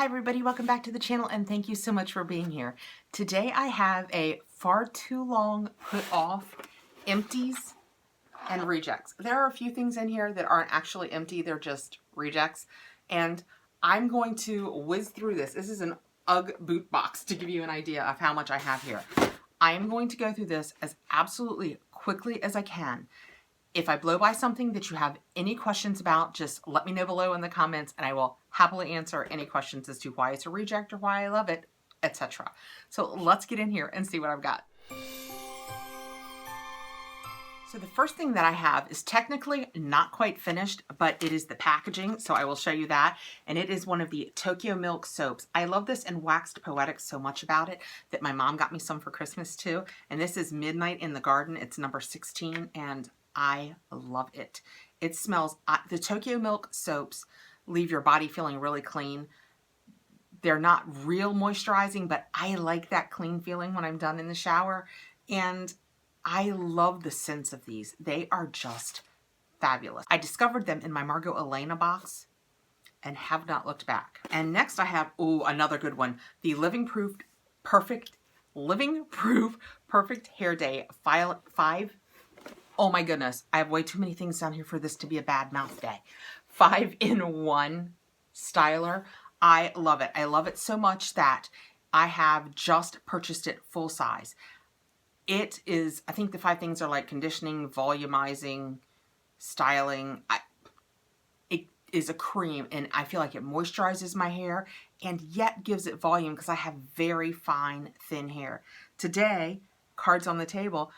Hi everybody, welcome back to the channel and thank you so much for being here. Today I have a far too long put off empties and rejects. There are a few things in here that aren't actually empty, they're just rejects. And I'm going to whiz through this. This is an UGG boot box to give you an idea of how much I have here. I am going to go through this as absolutely quickly as I can. If I blow by something that you have any questions about, just let me know below in the comments and I will happily answer any questions as to why it's a reject or why I love it, etc. So let's get in here and see what I've got. So the first thing that I have is technically not quite finished, but it is the packaging, so I will show you that. And it is one of the Tokyo Milk soaps. I love this and waxed poetic so much about it that my mom got me some for Christmas too. And this is Midnight in the Garden. It's number 16 and I love it. It smells, the Tokyo Milk soaps leave your body feeling really clean. They're not real moisturizing, but I like that clean feeling when I'm done in the shower. And I love the scents of these. They are just fabulous. I discovered them in my Margot Elena box and have not looked back. And next I have, another good one. The Living Proof Perfect Hair Day 5. Oh my goodness, I have way too many things down here for this to be a bad mouth day. 5-in-1 styler. I love it. I love it so much that I have just purchased it full size. It is, I think the 5 things are like conditioning, volumizing, styling. It is a cream and I feel like it moisturizes my hair and yet gives it volume because I have very fine, thin hair. Today, cards on the table,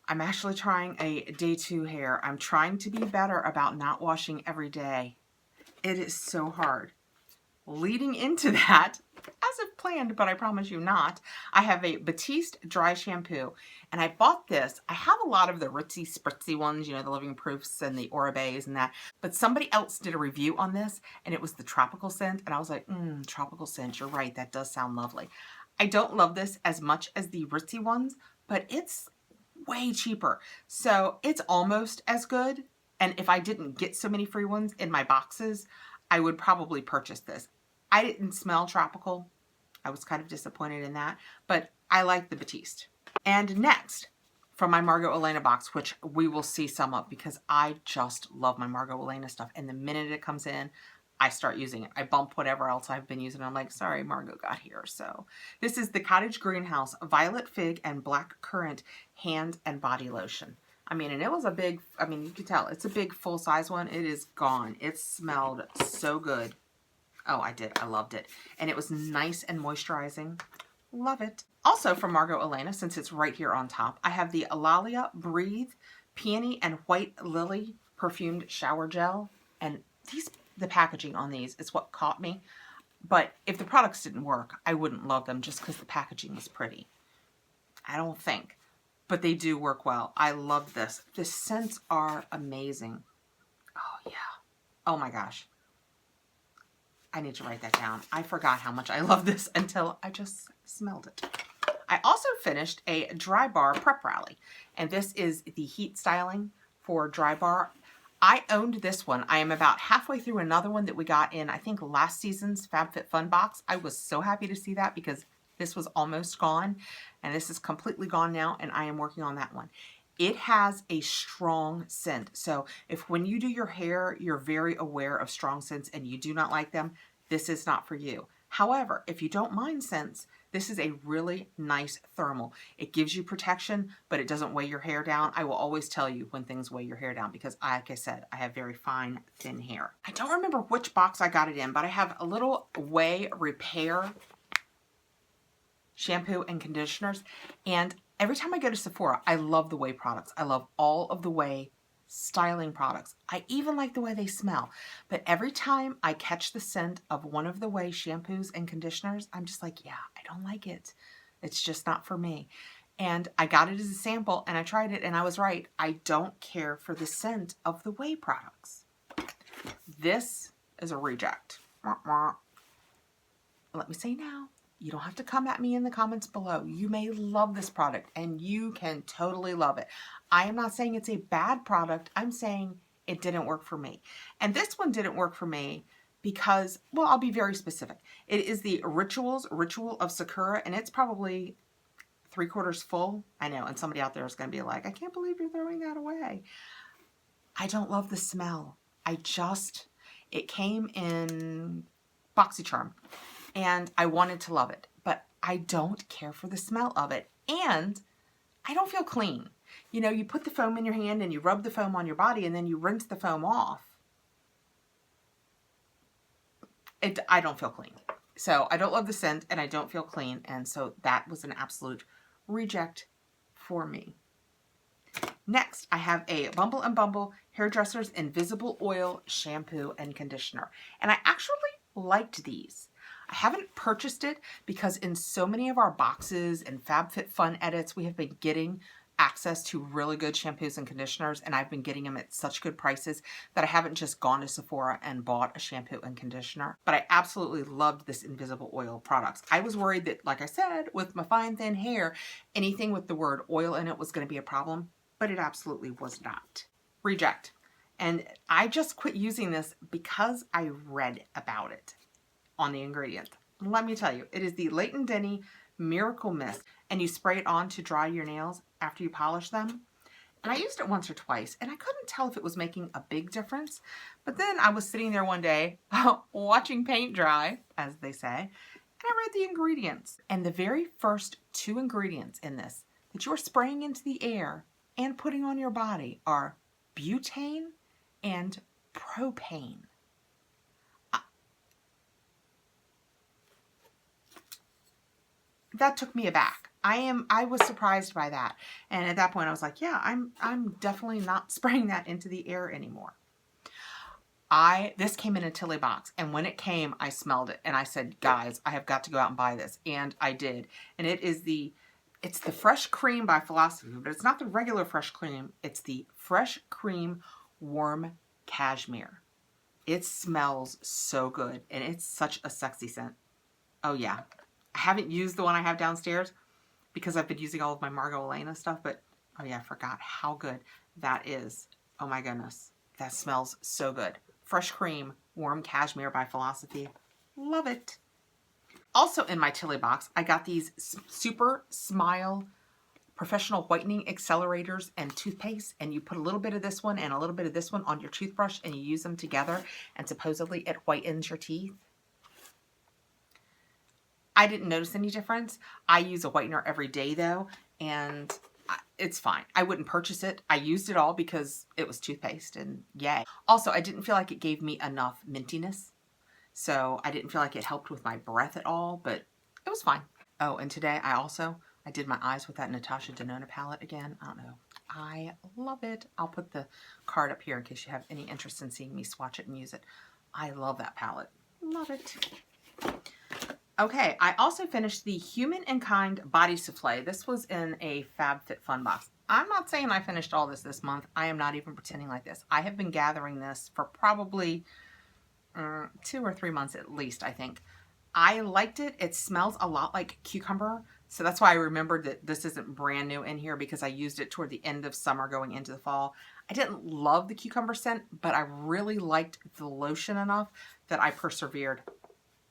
I'm actually trying a day 2 hair. I'm trying to be better about not washing every day. It is so hard. Leading into that, as if planned, but I promise you not, I have a Batiste dry shampoo. And I bought this. I have a lot of the ritzy spritzy ones, you know, the Living Proofs and the Oribe's and that. But somebody else did a review on this and it was the tropical scent. And I was like, tropical scent, you're right. That does sound lovely. I don't love this as much as the ritzy ones, but it's way cheaper. So it's almost as good. And if I didn't get so many free ones in my boxes, I would probably purchase this. I didn't smell tropical. I was kind of disappointed in that, but I like the Batiste. And next, from my Margot Elena box, which we will see some of because I just love my Margot Elena stuff. And the minute it comes in, I start using it. I bump whatever else I've been using. I'm like, sorry, Margot got here. So this is the Cottage Greenhouse Violet Fig and Black Currant Hand and Body Lotion. I mean, and it was a big, you can tell it's a big full size one. It is gone. It smelled so good. Oh, I did. I loved it. And it was nice and moisturizing. Love it. Also from Margot Elena, since it's right here on top, I have the Allali Breathe Peony and White Lily Perfumed Shower Gel. And the packaging on these is what caught me. But if the products didn't work, I wouldn't love them just because the packaging was pretty. I don't think. But they do work well. I love this. The scents are amazing. Oh, yeah. Oh, my gosh. I need to write that down. I forgot how much I love this until I just smelled it. I also finished a Dry Bar Prep Rally. And this is the heat styling for Dry Bar. I owned this one. I am about halfway through another one that we got in, I think, last season's FabFitFun box. I was so happy to see that because this was almost gone. And this is completely gone now, and I am working on that one. It has a strong scent. So if when you do your hair, you're very aware of strong scents and you do not like them, this is not for you. However, if you don't mind scents, this is a really nice thermal. It gives you protection, but it doesn't weigh your hair down. I will always tell you when things weigh your hair down because, like I said, I have very fine, thin hair. I don't remember which box I got it in, but I have a little Way Repair shampoo and conditioners. And every time I go to Sephora, I love the Way products. I love all of the Way styling products. I even like the way they smell. But every time I catch the scent of one of the Way shampoos and conditioners, I'm just like, yeah, I don't like it. It's just not for me. And I got it as a sample and I tried it and I was right. I don't care for the scent of the Way products. This is a reject. Let me say now, you don't have to come at me in the comments below. You may love this product and you can totally love it. I am not saying it's a bad product. I'm saying it didn't work for me. And this one didn't work for me because, well, I'll be very specific. It is the Ritual of Sakura, and it's probably 3/4 full. I know, and somebody out there is going to be like, I can't believe you're throwing that away. I don't love the smell. It came in Boxycharm, and I wanted to love it, but I don't care for the smell of it, and I don't feel clean. You know, you put the foam in your hand and you rub the foam on your body and then you rinse the foam off. I don't feel clean. So I don't love the scent and I don't feel clean, and so that was an absolute reject for me. Next, I have a Bumble and Bumble Hairdresser's Invisible Oil Shampoo and Conditioner. And I actually liked these. I haven't purchased it because in so many of our boxes and FabFitFun edits, we have been getting access to really good shampoos and conditioners, and I've been getting them at such good prices that I haven't just gone to Sephora and bought a shampoo and conditioner. But I absolutely loved this Invisible Oil products. I was worried that, like I said, with my fine thin hair, anything with the word oil in it was going to be a problem, but it absolutely was not. Reject. And I just quit using this because I read about it on the ingredient. Let me tell you, it is the Leighton Denny Miracle Mist, and you spray it on to dry your nails after you polish them. And I used it once or twice, and I couldn't tell if it was making a big difference. But then I was sitting there one day watching paint dry, as they say, and I read the ingredients. And the very first 2 ingredients in this that you're spraying into the air and putting on your body are butane and propane. That took me aback. I was surprised by that. And at that point I was like, yeah, I'm definitely not spraying that into the air anymore. This came in a Tilly box, and when it came, I smelled it and I said, guys, I have got to go out and buy this. And I did. And it's the Fresh Cream by Philosophy, but it's not the regular Fresh Cream. It's the Fresh Cream Warm Cashmere. It smells so good, and it's such a sexy scent. Oh yeah. I haven't used the one I have downstairs because I've been using all of my Margot Elena stuff, but oh yeah, I forgot how good that is. Oh my goodness. That smells so good. Fresh Cream Warm Cashmere by Philosophy. Love it. Also in my Tilly box, I got these Super Smile Professional Whitening Accelerators and toothpaste, and you put a little bit of this one and a little bit of this one on your toothbrush and you use them together, and supposedly it whitens your teeth. I didn't notice any difference. I use a whitener every day though, and it's fine. I wouldn't purchase it. I used it all because it was toothpaste, and yay. Also, I didn't feel like it gave me enough mintiness, so I didn't feel like it helped with my breath at all, but it was fine. Oh, and today I did my eyes with that Natasha Denona palette again. I don't know. I love it. I'll put the card up here in case you have any interest in seeing me swatch it and use it. I love that palette. Love it. Okay, I also finished the Human and Kind Body Souffle. This was in a FabFitFun box. I'm not saying I finished all this month. I am not even pretending like this. I have been gathering this for probably 2 or 3 months at least, I think. I liked it. It smells a lot like cucumber, so that's why I remembered that this isn't brand new in here, because I used it toward the end of summer going into the fall. I didn't love the cucumber scent, but I really liked the lotion enough that I persevered,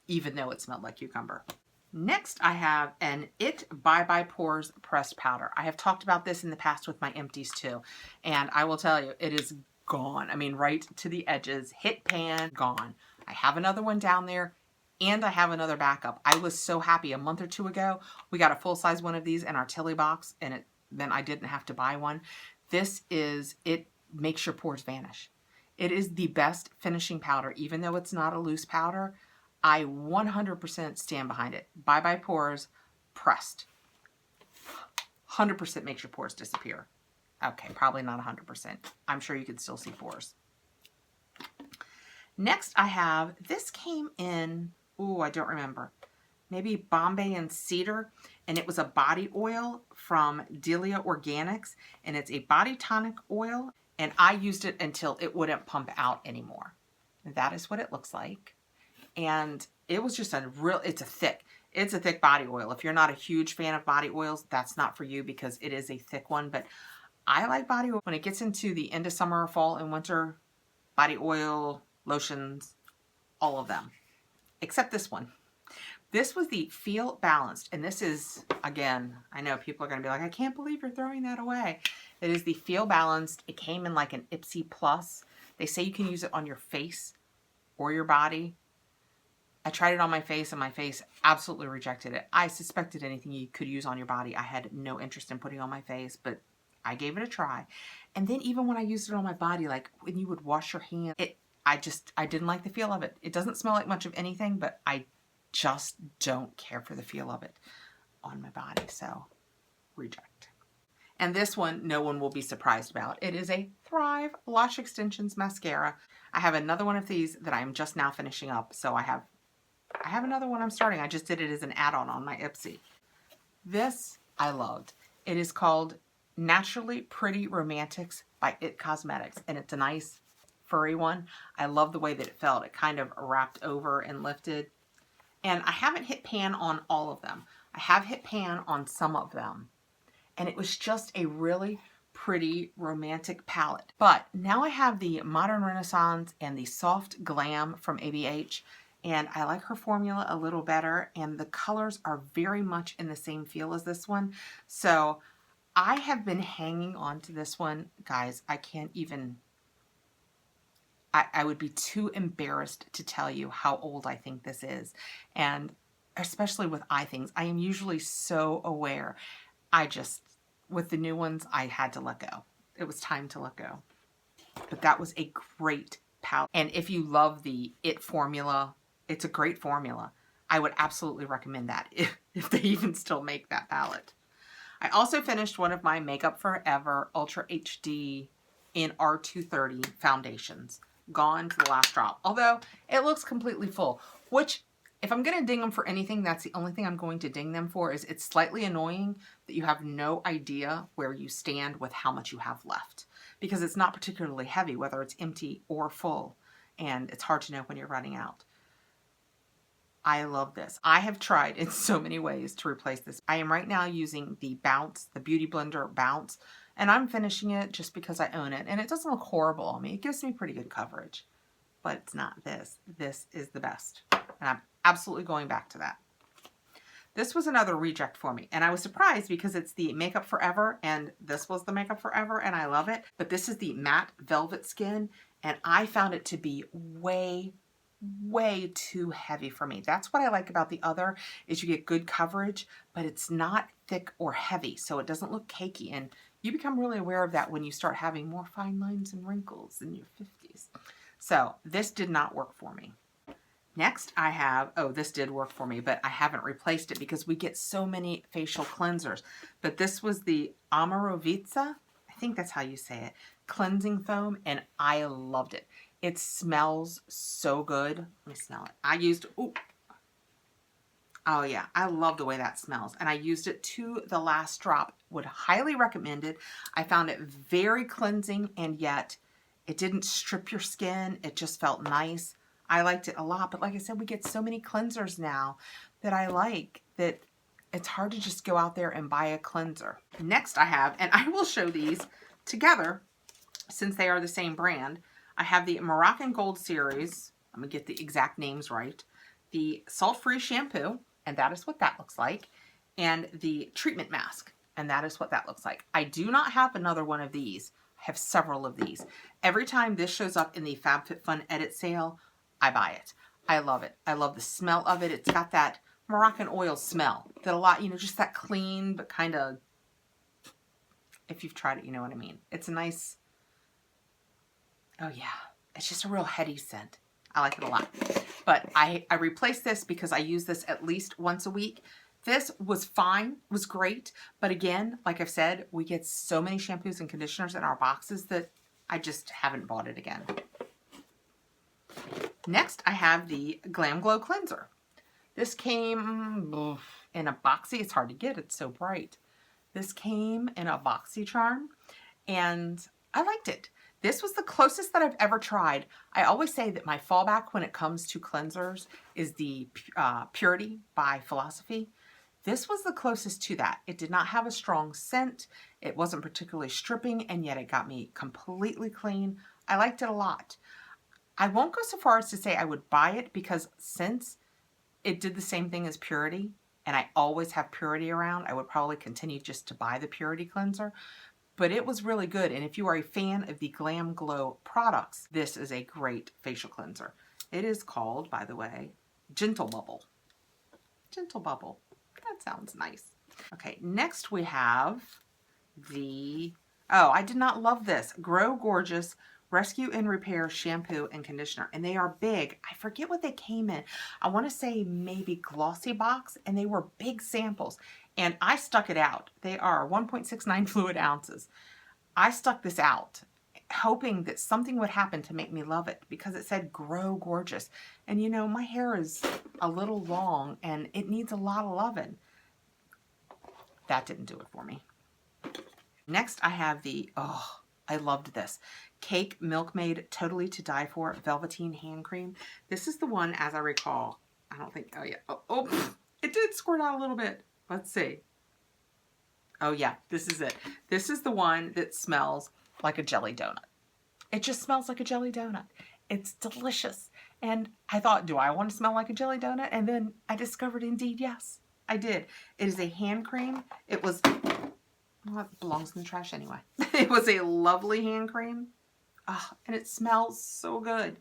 even though it smelled like cucumber. Next, I have an It Bye Bye Pores Pressed Powder. I have talked about this in the past with my Empties too, and I will tell you, it is gone. I mean, right to the edges, hit pan, gone. I have another one down there, and I have another backup. I was so happy a month or 2 ago, we got a full-size one of these in our Tilly box, and then I didn't have to buy one. It makes your pores vanish. It is the best finishing powder, even though it's not a loose powder. I 100% stand behind it. Bye Bye Pores Pressed. 100% makes your pores disappear. Okay, probably not 100%. I'm sure you can still see pores. Next I have, this came in, ooh, I don't remember. Maybe Bombay and Cedar, and it was a body oil from Delia Organics, and it's a body tonic oil, and I used it until it wouldn't pump out anymore. That is what it looks like. And it was just it's a thick body oil. If you're not a huge fan of body oils, that's not for you because it is a thick one. But I like body oil. When it gets into the end of summer, fall, and winter, body oil, lotions, all of them, except this one. This was the Feel Balanced, and this is, again, I know people are going to be like, I can't believe you're throwing that away. It is the Feel Balanced. It came in like an Ipsy Plus. They say you can use it on your face or your body. I tried it on my face, and my face absolutely rejected it. I suspected anything you could use on your body, I had no interest in putting on my face, but I gave it a try. And then even when I used it on my body, like when you would wash your hands, I didn't like the feel of it. It doesn't smell like much of anything, but I just don't care for the feel of it on my body, so reject. And this one, no one will be surprised about. It is a Thrive Lash Extensions Mascara. I have another one of these that I'm just now finishing up, so I have another one I'm starting. I just did it as an add-on on my Ipsy. This I loved. It is called Naturally Pretty Romantics by It Cosmetics, and it's a nice furry one. I love the way that it felt. It kind of wrapped over and lifted. And I haven't hit pan on all of them. I have hit pan on some of them. And it was just a really pretty romantic palette. But now I have the Modern Renaissance and the Soft Glam from ABH. And I like her formula a little better. And the colors are very much in the same feel as this one. So I have been hanging on to this one. Guys, I can't even... I would be too embarrassed to tell you how old I think this is. And especially with eye things, I am usually so aware. With the new ones, I had to let go. It was time to let go. But that was a great palette. And if you love the It formula, it's a great formula. I would absolutely recommend that if they even still make that palette. I also finished one of my Makeup Forever Ultra HD in R230 foundations. Gone to the last drop. Although it looks completely full, which if I'm going to ding them for anything, that's the only thing I'm going to ding them for. Is it's slightly annoying that you have no idea where you stand with how much you have left, because it's not particularly heavy, whether it's empty or full, and it's hard to know when you're running out. I love this. I have tried in so many ways to replace this. I am right now using the Bounce, the Beauty Blender Bounce, and I'm finishing it just because I own it, and it doesn't look horrible on me. It gives me pretty good coverage, but it's not this. This is the best, and I'm absolutely going back to that. This was another reject for me, and I was surprised because it's the Makeup Forever, and this was the Makeup Forever, and I love it, but this is the Matte Velvet Skin, and I found it to be way too heavy for me. That's what I like about the other, is you get good coverage, but it's not thick or heavy, so it doesn't look cakey, and you become really aware of that when you start having more fine lines and wrinkles in your 50s. So this did not work for me. Next I have, this did work for me, but I haven't replaced it because we get so many facial cleansers. But this was the Amuro Vita, I think that's how you say it, cleansing foam, and I loved it. It smells so good. Let me smell it. I used, oh yeah, I love the way that smells. And I used it to the last drop. Would highly recommend it. I found it very cleansing, and yet it didn't strip your skin. It just felt nice. I liked it a lot. But like I said, we get so many cleansers now that I like that it's hard to just go out there and buy a cleanser. Next I have, and I will show these together since they are the same brand. I have the Moroccan Gold series. I'm going to get the exact names right. The salt-free shampoo, and that is what that looks like. And the treatment mask, and that is what that looks like. I do not have another one of these. I have several of these. Every time this shows up in the FabFitFun edit sale, I buy it. I love it. I love the smell of it. It's got that Moroccan oil smell that a lot, just that clean, but kind of, if you've tried it, you know what I mean. It's a nice, oh yeah, it's just a real heady scent. I like it a lot. But I replaced this because I use this at least once a week. This was fine, was great. But again, like I've said, we get so many shampoos and conditioners in our boxes that I just haven't bought it again. Next, I have the Glam Glow Cleanser. This came in a boxy. It's hard to get. It's so bright. This came in a Boxycharm, and I liked it. This was the closest that I've ever tried. I always say that my fallback when it comes to cleansers is the Purity by Philosophy. This was the closest to that. It did not have a strong scent. It wasn't particularly stripping, and yet it got me completely clean. I liked it a lot. I won't go so far as to say I would buy it, because since it did the same thing as Purity, and I always have Purity around, I would probably continue just to buy the Purity cleanser. But it was really good, and if you are a fan of the Glam Glow products, this is a great facial cleanser. It is called, by the way, Gentle Bubble. Gentle Bubble. That sounds nice. Okay, next we have the, oh, I did not love this, Grow Gorgeous Rescue and Repair Shampoo and Conditioner. And they are big. I forget what they came in. I want to say maybe Glossy Box, and they were big samples. And I stuck it out. They are 1.69 fluid ounces. I stuck this out, hoping that something would happen to make me love it, because it said Grow Gorgeous. And you know, my hair is a little long and it needs a lot of loving. That didn't do it for me. Next, I have the, oh, I loved this, Cake Milkmaid Totally to Die For Velveteen Hand Cream. This is the one, as I recall, I don't think, oh yeah, oh, it did squirt out a little bit. Let's see. Oh yeah, this is it. This is the one that smells like a jelly donut. It just smells like a jelly donut. It's delicious. And I thought, do I want to smell like a jelly donut? And then I discovered, indeed, yes, I did. It is a hand cream. It was, well, it belongs in the trash anyway. It was a lovely hand cream. Oh, and it smells so good.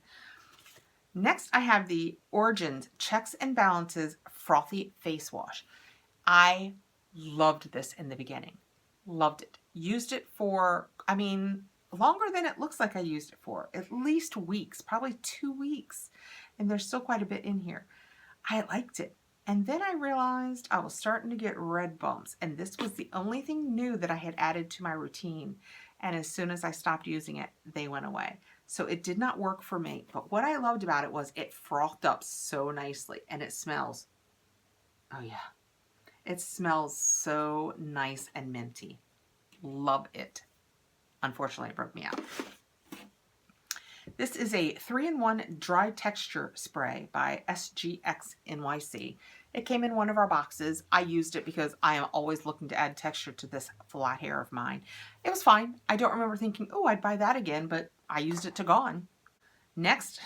Next, I have the Origins Checks and Balances Frothy Face Wash. I loved this in the beginning. Loved it. Used it for, I mean, longer than it looks like I used it for. At least weeks, probably 2 weeks. And there's still quite a bit in here. I liked it. And then I realized I was starting to get red bumps. And this was the only thing new that I had added to my routine. And as soon as I stopped using it, they went away. So it did not work for me. But what I loved about it was it frothed up so nicely. And it smells, oh yeah, it smells so nice and minty. Love it. Unfortunately, it broke me out. This is a 3-in-1 dry texture spray by SGX NYC. It came in one of our boxes. I used it because I am always looking to add texture to this flat hair of mine. It was fine. I don't remember thinking, oh, I'd buy that again, but I used it to gone. Next,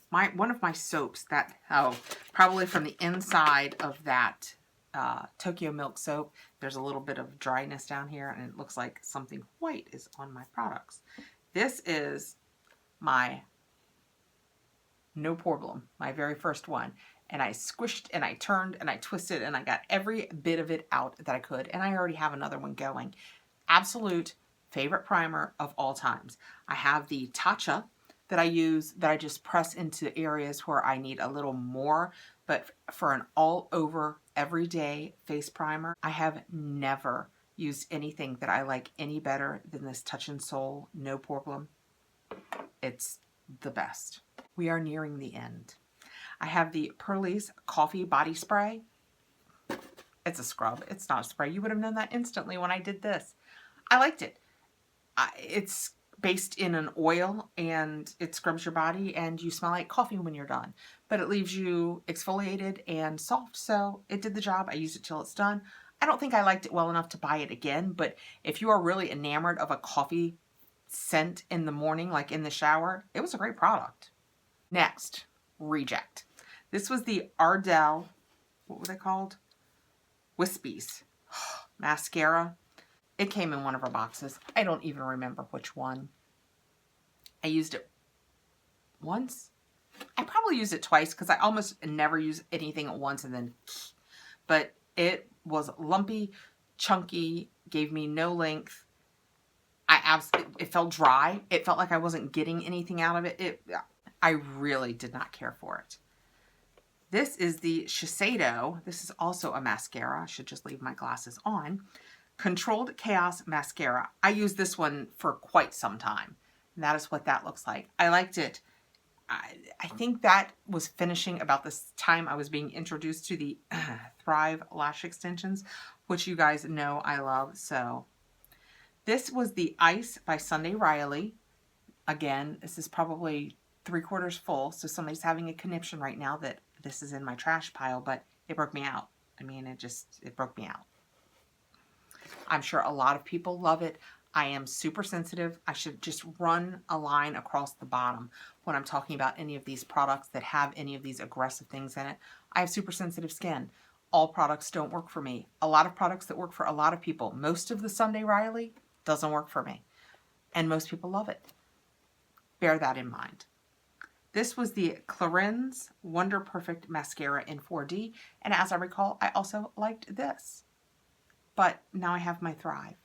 one of my soaps that, oh, probably from the inside of that Tokyo Milk soap, there's a little bit of dryness down here, and it looks like something white is on my products. This is my No Problem, my very first one. And I squished and I turned and I twisted and I got every bit of it out that I could. And I already have another one going. Absolute favorite primer of all times. I have the Tatcha that I use, that I just press into areas where I need a little more. But for an all over everyday face primer, I have never used anything that I like any better than this Touch and Soul No Problem. It's the best. We are nearing the end. I have the Pearlies Coffee Body Spray. It's a scrub. It's not a spray. You would have known that instantly when I did this. I liked it. It's based in an oil and it scrubs your body and you smell like coffee when you're done. But it leaves you exfoliated and soft, so it did the job. I used it till it's done. I don't think I liked it well enough to buy it again, but if you are really enamored of a coffee scent in the morning, like in the shower, it was a great product. Next, Reject. This was the Ardell, what were they called? Wispies mascara. It came in one of our boxes. I don't even remember which one. I used it once. I probably used it twice because I almost never use anything at once and then, but it was lumpy, chunky, gave me no length. It felt dry. It felt like I wasn't getting anything out of it. I really did not care for it. This is the Shiseido. This is also a mascara. I should just leave my glasses on. Controlled Chaos Mascara. I used this one for quite some time. And that is what that looks like. I liked it. I think that was finishing about this time I was being introduced to the Thrive lash extensions, which you guys know I love. So this was the Ice by Sunday Riley. Again, this is probably 3/4 full, so somebody's having a conniption right now that this is in my trash pile, but it broke me out. I mean, it broke me out. I'm sure a lot of people love it. I am super sensitive. I should just run a line across the bottom when I'm talking about any of these products that have any of these aggressive things in it. I have super sensitive skin. All products don't work for me. A lot of products that work for a lot of people. Most of the Sunday Riley doesn't work for me. And most people love it. Bear that in mind. This was the Clarins Wonder Perfect Mascara in 4D. And as I recall, I also liked this. But now I have my Thrive.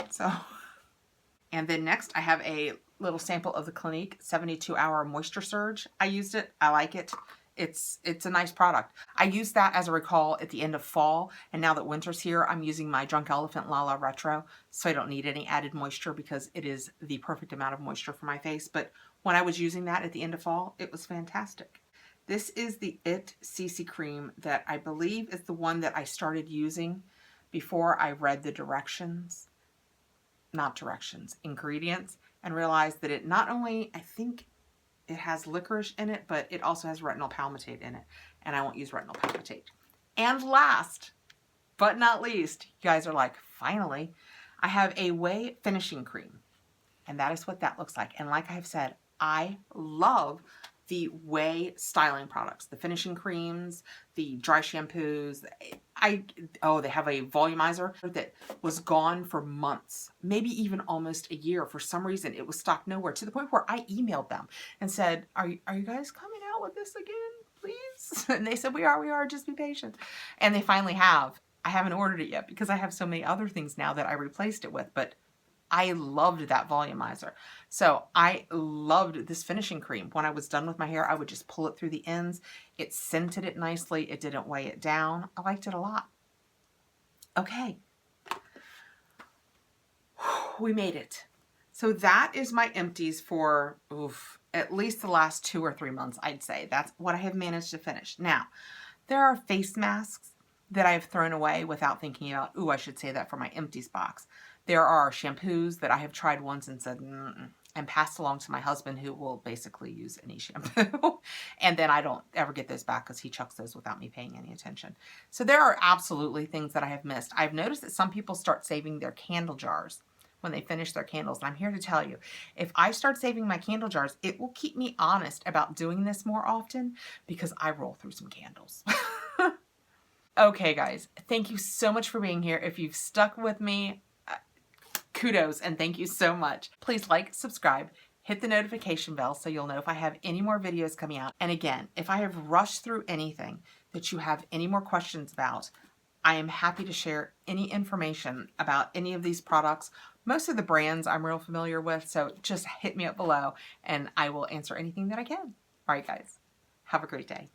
So, and then next I have a little sample of the Clinique 72-Hour Moisture Surge. I used it. I like it. It's a nice product. I used that, as I recall, at the end of fall. And now that winter's here, I'm using my Drunk Elephant Lala Retro. So I don't need any added moisture because it is the perfect amount of moisture for my face. But when I was using that at the end of fall, it was fantastic. This is the It CC Cream that I believe is the one that I started using before I read the directions. Not directions, ingredients, and realized that it not only, I think it has licorice in it, but it also has retinol palmitate in it, and I won't use retinol palmitate. And last but not least, you guys are like, finally, I have a Way Finishing Cream, and that is what that looks like. And like I have said, I love the Way styling products, the finishing creams, the dry shampoos. They have a volumizer that was gone for months, maybe even almost a year. For some reason, it was stocked nowhere, to the point where I emailed them and said, are you guys coming out with this again, please? And they said, we are, just be patient. And they finally have. I haven't ordered it yet because I have so many other things now that I replaced it with, but I loved that volumizer. So I loved this finishing cream. When I was done with my hair, I would just pull it through the ends. It scented it nicely. It didn't weigh it down. I liked it a lot. Okay. We made it. So that is my empties for at least the last 2 or 3 months, I'd say. That's what I have managed to finish. Now, there are face masks that I have thrown away without thinking about, I should say that for my empties box. There are shampoos that I have tried once and said, and passed along to my husband, who will basically use any shampoo. And then I don't ever get those back because he chucks those without me paying any attention. So there are absolutely things that I have missed. I've noticed that some people start saving their candle jars when they finish their candles. And I'm here to tell you, if I start saving my candle jars, it will keep me honest about doing this more often, because I roll through some candles. Okay, guys, thank you so much for being here. If you've stuck with me, kudos and thank you so much. Please like, subscribe, hit the notification bell so you'll know if I have any more videos coming out. And again, if I have rushed through anything that you have any more questions about, I am happy to share any information about any of these products. Most of the brands I'm real familiar with, so just hit me up below and I will answer anything that I can. All right, guys, have a great day.